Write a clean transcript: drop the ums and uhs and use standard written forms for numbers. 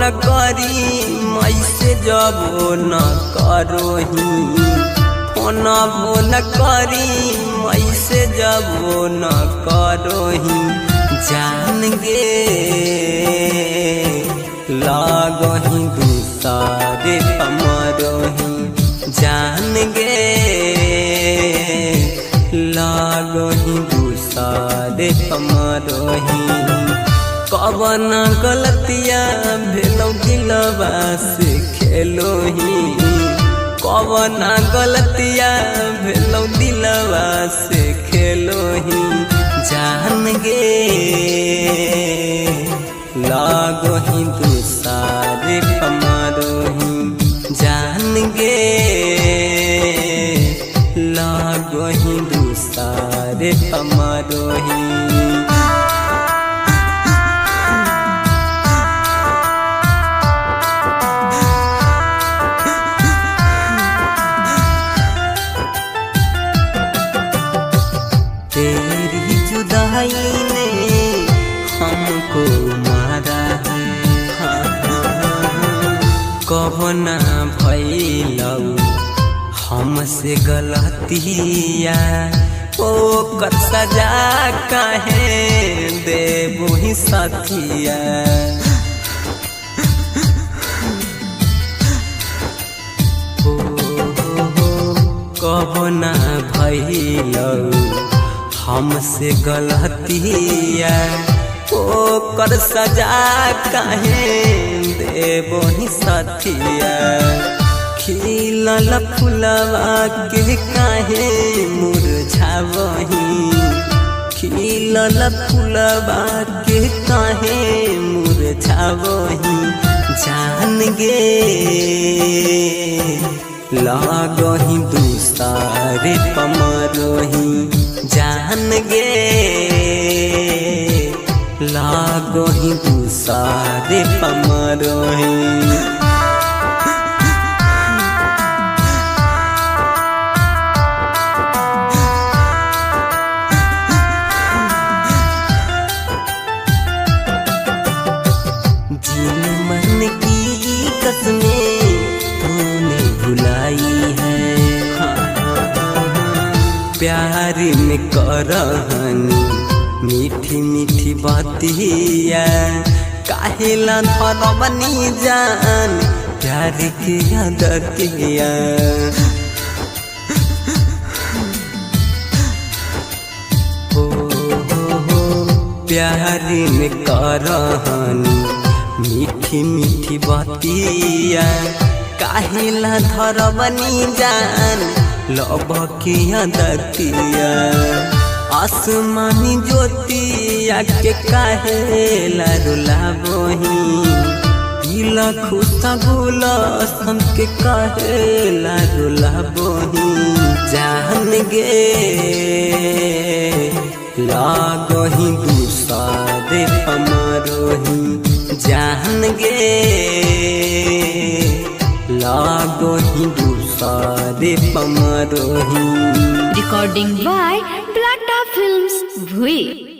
न करी मैसे जबो न करोही फोनबो न करी मैसे जबो न करोही जान गे लागही दूसरे पमरोही जान गे लागही दूसरे पमरोही कवन गलतिया भेलौ दिलवा से खेलोही कवन गलतिया भेलौ दिलवा से खेलोही जान गे लागही दूसरे पमरोही जान गे लागही दूसरे पमरोही तेरी जुदाई ने हमको मारा है कहो ना भइलौ हमसे गलतिया ओ कर सजा काहे देबो ही साथिया कहो ना भइलौ हमसे गलतिया ओ कर सजा काहे देबो ही साथिया खिलल फुलवा के काहे मुरझावही खिलल फुलवा के काहे मुरझावही जान गे लागही दूसरे पमरोही जान गे लागही दूसरे पमरोही जिन मन की कसमें तूने भुलाई है प्यार में करहनी मीठी मीठी बातिया काहेला धरबनी जान प्यार के आदतिया प्यार में करहनी मीठी मीठी बातिया काहेला धरबनी जान लब की आदतिया आसमानी ज्योतिया के काहेला रुलाबोही दिल खुशा गुलशन के काहेला रुलाबोही जान गे लागही दूसरे पमरोही जान गे लागही दूसरे पमरोही Recording by Blata Films, Bhui.